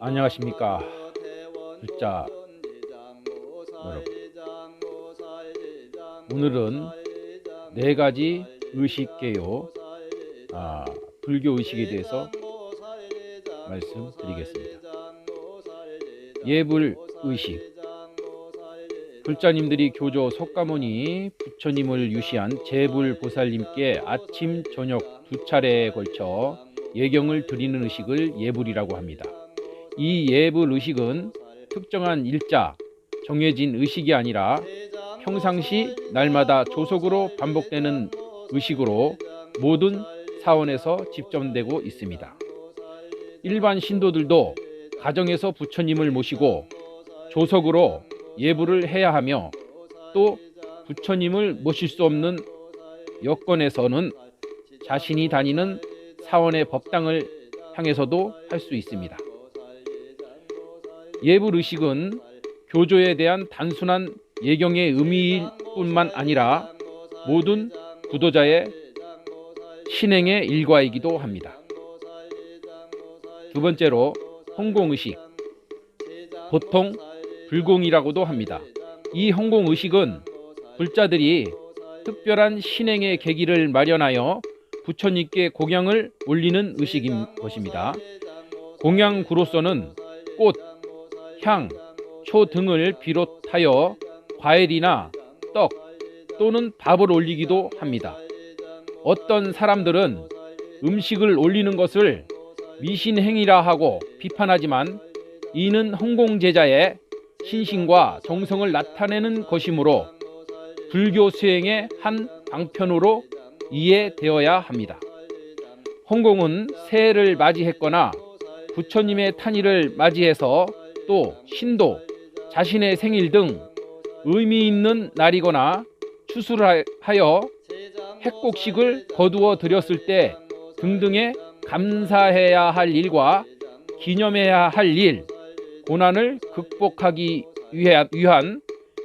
안녕하십니까 불자 여러분. 오늘은 네 가지 의식계요 불교 의식에 대해서 말씀드리겠습니다. 예불 의식. 불자님들이 교조 석가모니 부처님을 유시한 제불보살님께 아침 저녁 두 차례에 걸쳐 예경을 드리는 의식을 예불이라고 합니다. 이 예불 의식은 특정한 일자 정해진 의식이 아니라 평상시 날마다 조속으로 반복되는 의식으로 모든 사원에서 집전되고 있습니다. 일반 신도들도 가정에서 부처님을 모시고 조속으로 예불을 해야 하며, 또 부처님을 모실 수 없는 여건에서는 자신이 다니는 사원의 법당을 향해서도 할 수 있습니다. 예불 의식은 교조에 대한 단순한 예경의 의미일 뿐만 아니라 모든 구도자의 신행의 일과이기도 합니다. 두 번째로 홍공의식, 보통 불공이라고도 합니다. 이 홍공의식은 불자들이 특별한 신행의 계기를 마련하여 부처님께 공양을 올리는 의식인 것입니다. 공양구로서는 꽃, 향, 초 등을 비롯하여 과일이나 떡 또는 밥을 올리기도 합니다. 어떤 사람들은 음식을 올리는 것을 미신행위라 하고 비판하지만, 이는 홍공제자의 신신과 정성을 나타내는 것이므로 불교 수행의 한 방편으로 이해되어야 합니다. 홍공은 새해를 맞이했거나 부처님의 탄일을 맞이해서, 또 신도, 자신의 생일 등 의미 있는 날이거나 추수하여 핵곡식을 거두어 드렸을 때 등등의 감사해야 할 일과 기념해야 할 일, 고난을 극복하기 위한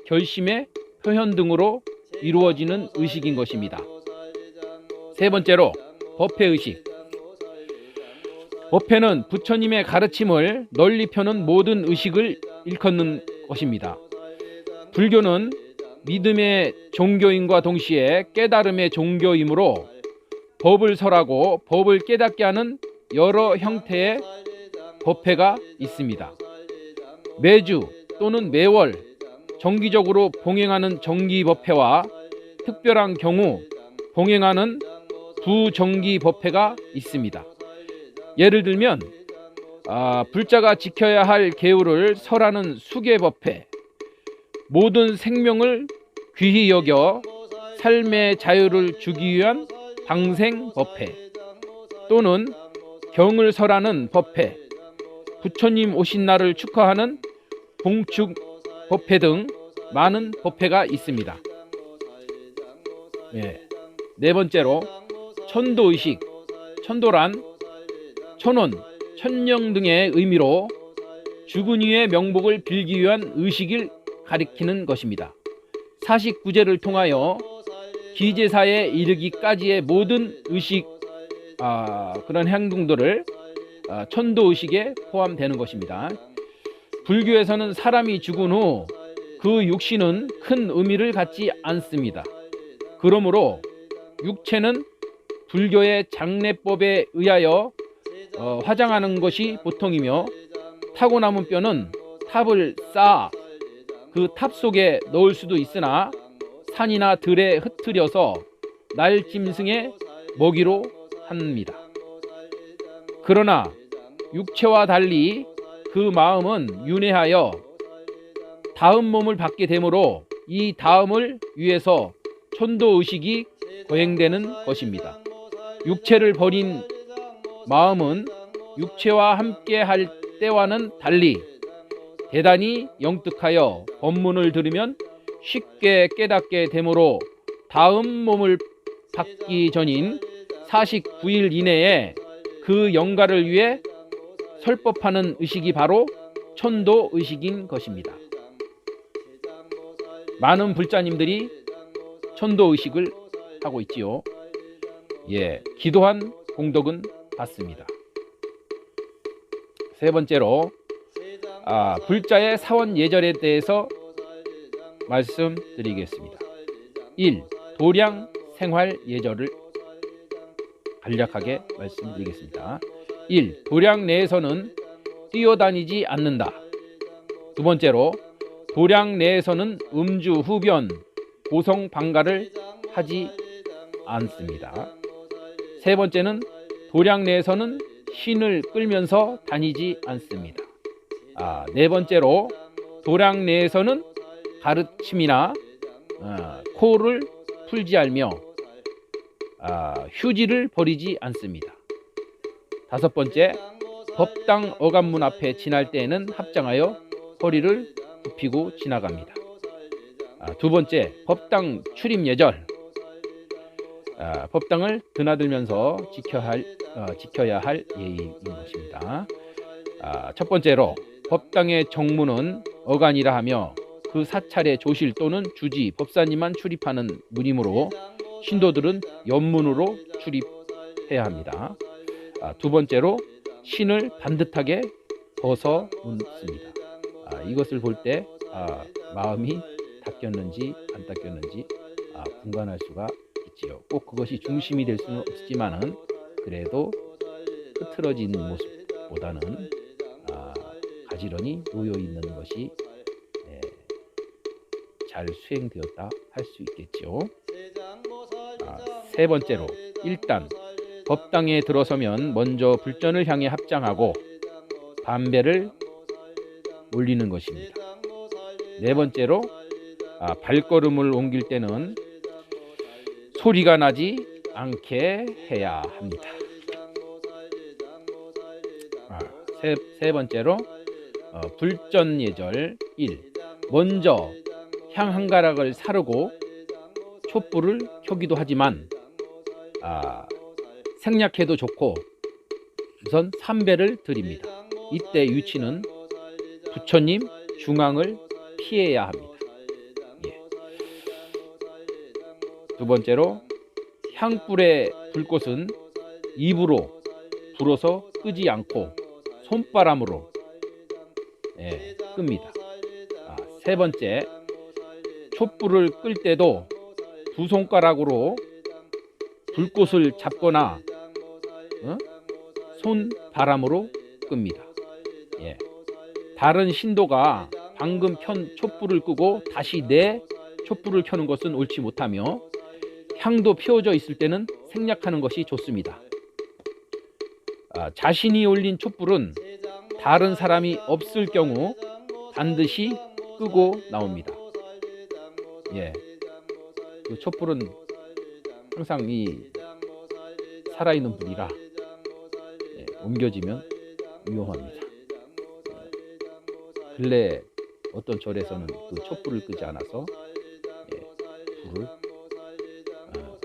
결심의 표현 등으로 이루어지는 의식인 것입니다. 세 번째로 법회의식. 법회는 부처님의 가르침을 널리 펴는 모든 의식을 일컫는 것입니다. 불교는 믿음의 종교임과 동시에 깨달음의 종교이므로 법을 설하고 법을 깨닫게 하는 여러 형태의 법회가 있습니다. 매주 또는 매월 정기적으로 봉행하는 정기법회와 특별한 경우 봉행하는 부정기법회가 있습니다. 예를 들면 불자가 지켜야 할 계율을 설하는 수계법회, 모든 생명을 귀히 여겨 삶의 자유를 주기 위한 방생법회, 또는 경을 설하는 법회, 부처님 오신 날을 축하하는 봉축법회 등 많은 법회가 있습니다. 네 번째로 천도의식. 천도란 천원, 천명 등의 의미로 죽은 이의 명복을 빌기 위한 의식을 가리키는 것입니다. 49제를 통하여 기제사에 이르기까지의 모든 의식, 그런 행동들을 천도의식에 포함되는 것입니다. 불교에서는 사람이 죽은 후 그 육신은 큰 의미를 갖지 않습니다. 그러므로 육체는 불교의 장례법에 의하여 화장하는 것이 보통이며, 타고 남은 뼈는 탑을 쌓아 그 탑 속에 넣을 수도 있으나 산이나 들에 흩트려서 날짐승의 먹이로 합니다. 그러나 육체와 달리 그 마음은 윤회하여 다음 몸을 받게 되므로 이 다음을 위해서 천도의식이 거행되는 것입니다. 육체를 버린 마음은 육체와 함께 할 때와는 달리 대단히 영특하여 법문을 들으면 쉽게 깨닫게 되므로 다음 몸을 받기 전인 49일 이내에 그 영가를 위해 설법하는 의식이 바로 천도의식인 것입니다. 많은 불자님들이 천도의식을 하고 있지요. 기도한 공덕은 받습니다. 세 번째로 불자의 사원 예절에 대해서 말씀드리겠습니다. 1. 도량 생활 예절을 간략하게 말씀드리겠습니다. 1. 도량 내에서는 뛰어다니지 않는다. 두 번째로 도량 내에서는 음주, 흡연, 고성, 방가를 하지 않습니다. 세 번째는 도량 내에서는 신을 끌면서 다니지 않습니다. 네 번째로 도량 내에서는 가르침이나 코를 풀지 않으며 휴지를 버리지 않습니다. 다섯 번째, 법당 어간문 앞에 지날 때에는 합장하여 허리를 굽히고 지나갑니다. 두 번째, 법당 출입 예절. 법당을 드나들면서 지켜야 할 예의인 것입니다. 첫 번째로 법당의 정문은 어간이라 하며 그 사찰의 조실 또는 주지, 법사님만 출입하는 문이므로 신도들은 옆문으로 출입해야 합니다. 두 번째로 신을 반듯하게 벗어 놓습니다. 이것을 볼 때 마음이 닦였는지 안 닦였는지 분간할 수가 있지요. 꼭 그것이 중심이 될 수는 없지만은 그래도 흐트러진 모습보다는 가지런히 놓여 있는 것이 잘 수행되었다 할 수 있겠죠. 세 번째로, 일단 법당에 들어서면 먼저 불전을 향해 합장하고 반배를 올리는 것입니다. 네 번째로, 발걸음을 옮길 때는 소리가 나지 않게 해야 합니다. 세 번째로, 불전 예절 1. 먼저 향 한 가락을 사르고 촛불을 켜기도 하지만 생략해도 좋고 우선 3배를 드립니다. 이때 위치는 부처님 중앙을 피해야 합니다. 두 번째로, 향불의 불꽃은 입으로 불어서 끄지 않고 손바람으로 끕니다. 세 번째, 촛불을 끌 때도 두 손가락으로 불꽃을 잡거나 손바람으로 끕니다. 다른 신도가 방금 켠 촛불을 끄고 다시 내 촛불을 켜는 것은 옳지 못하며 향도 피워져 있을 때는 생략하는 것이 좋습니다. 자신이 올린 촛불은 다른 사람이 없을 경우 반드시 끄고 나옵니다. 그 촛불은 항상 이 살아있는 불이라 옮겨지면 위험합니다. 근래 어떤 절에서는 그 촛불을 끄지 않아서 불을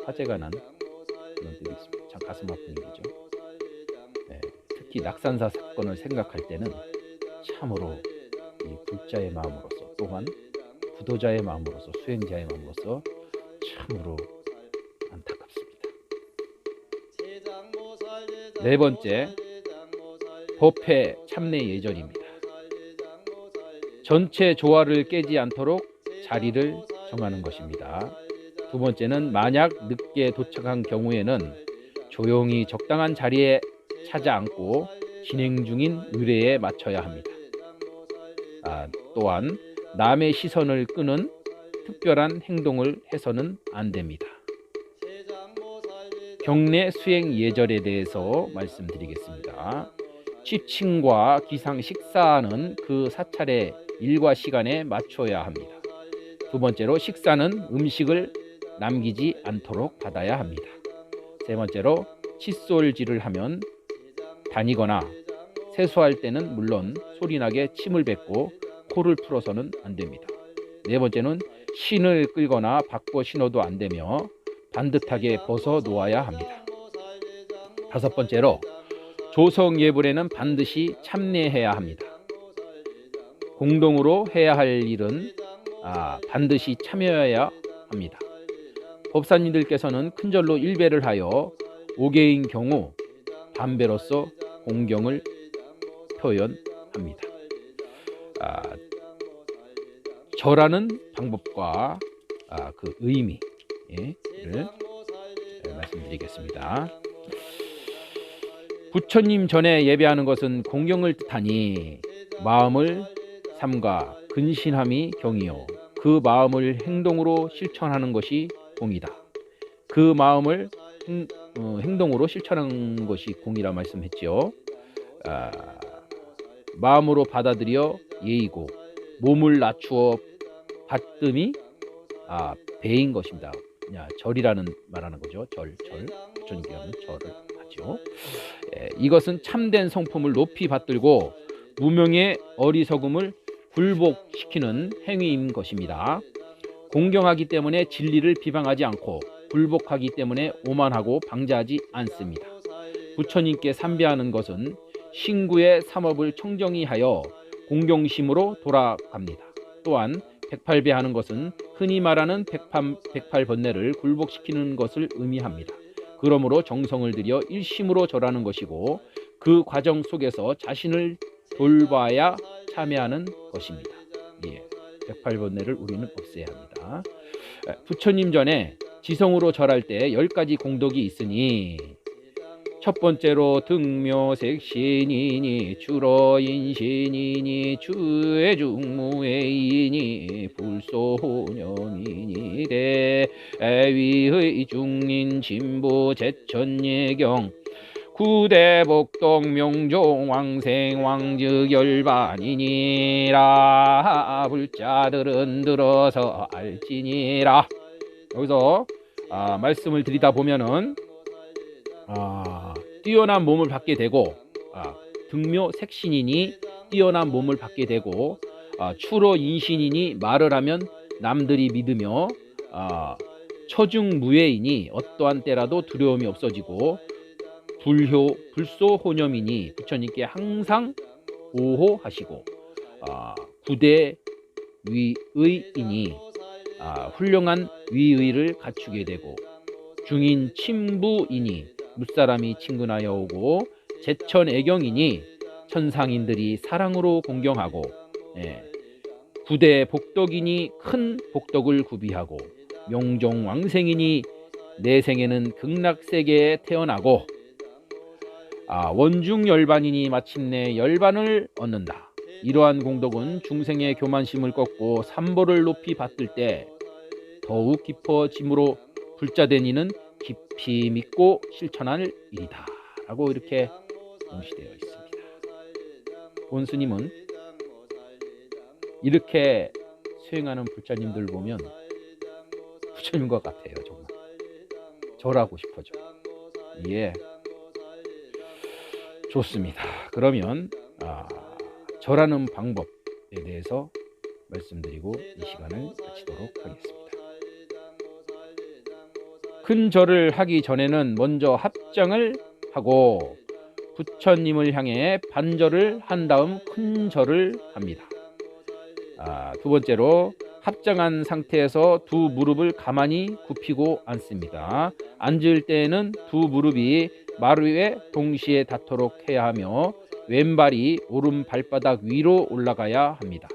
화재가 난 그런 일이 있습니다. 참 가슴 아픈 일이죠. 특히 낙산사 사건을 생각할 때는 참으로 이 불자의 마음으로서 또한 구도자의 마음으로서 수행자의 마음으로서 참으로 안타깝습니다. 네 번째, 법회 참내 예절입니다. 전체 조화를 깨지 않도록 자리를 정하는 것입니다. 두 번째는 만약 늦게 도착한 경우에는 조용히 적당한 자리에 찾아 앉고 진행 중인 의례에 맞춰야 합니다. 또한 남의 시선을 끄는 특별한 행동을 해서는 안 됩니다. 경례 수행 예절에 대해서 말씀드리겠습니다. 취침과 기상 식사는 그 사찰의 일과 시간에 맞춰야 합니다. 두 번째로, 식사는 음식을 남기지 않도록 받아야 합니다. 세 번째로, 칫솔질을 하면 다니거나 세수할 때는 물론 소리나게 침을 뱉고 코를 풀어서는 안 됩니다. 네 번째는, 신을 끌거나 바꿔 신어도 안 되며 반듯하게 벗어 놓아야 합니다. 다섯 번째로, 조성 예불에는 반드시 참례해야 합니다. 공동으로 해야 할 일은 반드시 참여해야 합니다. 법사님들께서는 큰절로 1배를 하여 5개인 경우 반배로서 공경을 표현합니다. 아, 절하는 방법과 그 의미를 말씀드리겠습니다. 부처님 전에 예배하는 것은 공경을 뜻하니 마음을 삼가 근신함이 경이요 그 마음을 행동으로 실천하는 것이 공이다. 그 마음을 행동으로 실천하는 것이 공이라 말씀했지요. 마음으로 받아들여 예의고 몸을 낮추어 받듦이 배인 것입니다. 절이라는 말하는 거죠. 절. 부처님께 하면 절을 하죠. 이것은 참된 성품을 높이 받들고 무명의 어리석음을 굴복시키는 행위인 것입니다. 공경하기 때문에 진리를 비방하지 않고 굴복하기 때문에 오만하고 방자하지 않습니다. 부처님께 삼배하는 것은 신구의 삼업을 청정히 하여 공경심으로 돌아갑니다. 또한 백팔배하는 것은 흔히 말하는 백팔번뇌를 굴복시키는 것을 의미합니다. 그러므로 정성을 들여 일심으로 절하는 것이고 그 과정 속에서 자신을 돌봐야 참여하는 것입니다. 백팔번뇌를 우리는 없애야 합니다. 부처님 전에 지성으로 절할 때 10가지 공덕이 있으니 첫 번째로 등묘색신이니 주러인신이니 주애중무애이니 불소호념이니 대위의 중인 진보 제천예경 구대복동 명종 왕생 왕즉 열반이니라 불자들은 들어서 알지니라. 여기서 말씀을 드리다 보면은 뛰어난 몸을 받게 되고 등묘 색신이니 뛰어난 몸을 받게 되고 추로 인신이니 말을 하면 남들이 믿으며 처중무예이니 어떠한 때라도 두려움이 없어지고 불소호념이니 부처님께 항상 보호하시고 구대위의이니 훌륭한 위의를 갖추게 되고 중인 친부이니 무사람이 친근하여 오고 제천애경이니 천상인들이 사랑으로 공경하고 구대 복덕이니 큰 복덕을 구비하고 명종왕생이니 내 생에는 극락세계에 태어나고 원중열반이니 마침내 열반을 얻는다. 이러한 공덕은 중생의 교만심을 꺾고 삼보를 높이 받들 때 더욱 깊어짐으로 불자된 이는 깊이 믿고 실천할 일이다 라고 이렇게 명시되어 있습니다. 본스님은 이렇게 수행하는 불자님들 보면 부처님과 같아요. 정말 절하고 싶어져. 좋습니다. 그러면 절하는 방법에 대해서 말씀드리고 이 시간을 마치도록 하겠습니다. 큰 절을 하기 전에는 먼저 합장을 하고 부처님을 향해 반절을 한 다음 큰 절을 합니다. 두 번째로 합장한 상태에서 두 무릎을 가만히 굽히고 앉습니다. 앉을 때에는 두 무릎이 마루 위에 동시에 닿도록 해야 하며 왼발이 오른 발바닥 위로 올라가야 합니다.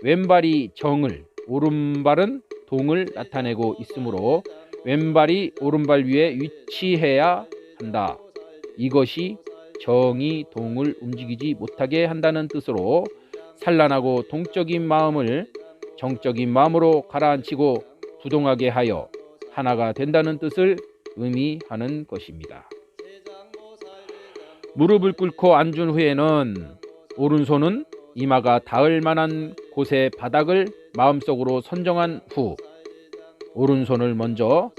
왼발이 정을, 오른발은 동을 나타내고 있으므로 왼발이 오른발 위에 위치해야 한다. 이것이 정이 동을 움직이지 못하게 한다는 뜻으로 산란하고 동적인 마음을 정적인 마음으로 가라앉히고 부동하게 하여 하나가 된다는 뜻을 의미하는 것입니다. 무릎을 꿇고 앉은 후에는 오른손은 이마가 닿을 만한 곳의 바닥을 마음속으로 선정한 후 오른손을 먼저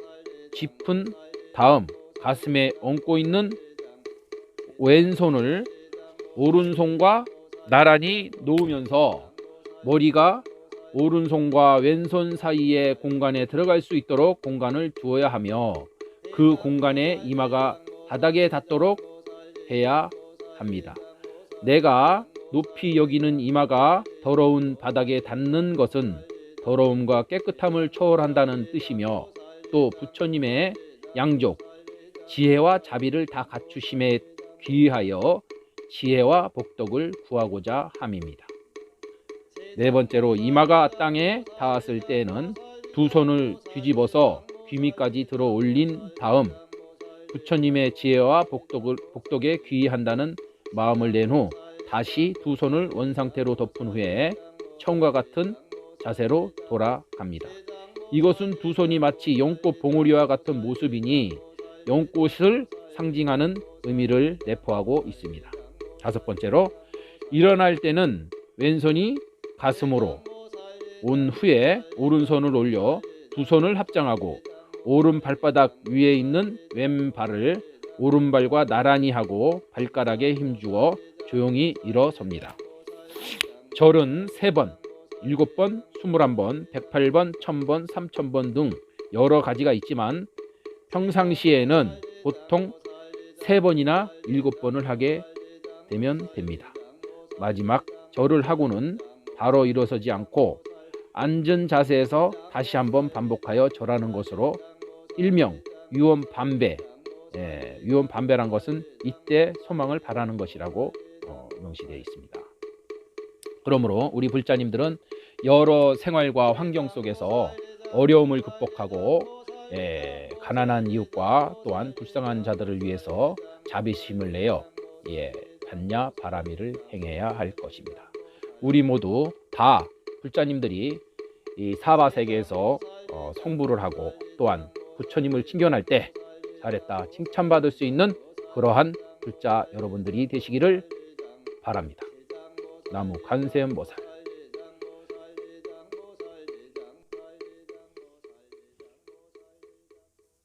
짚은 다음 가슴에 얹고 있는 왼손을 오른손과 나란히 놓으면서 머리가 오른손과 왼손 사이의 공간에 들어갈 수 있도록 공간을 두어야 하며 그 공간에 이마가 바닥에 닿도록 해야 합니다. 내가 높이 여기는 이마가 더러운 바닥에 닿는 것은 더러움과 깨끗함을 초월한다는 뜻이며 또 부처님의 양족, 지혜와 자비를 다 갖추심에 귀하여 지혜와 복덕을 구하고자 함입니다. 네 번째로 이마가 땅에 닿았을 때에는 두 손을 뒤집어서 귀미까지 들어 올린 다음 부처님의 지혜와 복덕에 귀의한다는 마음을 낸 후 다시 두 손을 원상태로 덮은 후에 처음과 같은 자세로 돌아갑니다. 이것은 두 손이 마치 연꽃 봉우리와 같은 모습이니 연꽃을 상징하는 의미를 내포하고 있습니다. 다섯 번째로 일어날 때는 왼손이 가슴으로 온 후에 오른손을 올려 두 손을 합장하고 오른 발바닥 위에 있는 왼발을 오른발과 나란히 하고 발가락에 힘주어 조용히 일어섭니다. 절은 3번, 7번, 21번, 108번, 1000번, 3000번 등 여러 가지가 있지만 평상시에는 보통 3번이나 7번을 하게 되면 됩니다. 마지막 절을 하고는 바로 일어서지 않고 앉은 자세에서 다시 한번 반복하여 절하는 것으로 일명 유언반배, 유언반배란 것은 이때 소망을 바라는 것이라고 명시되어 있습니다. 그러므로 우리 불자님들은 여러 생활과 환경 속에서 어려움을 극복하고 가난한 이웃과 또한 불쌍한 자들을 위해서 자비심을 내어 반야 바라미를 행해야 할 것입니다. 우리 모두 다 불자님들이 이 사바세계에서 성불을 하고 또한 부처님을 칭견할 때 잘했다 칭찬받을 수 있는 그러한 불자 여러분들이 되시기를 바랍니다. 나무 관세음보살.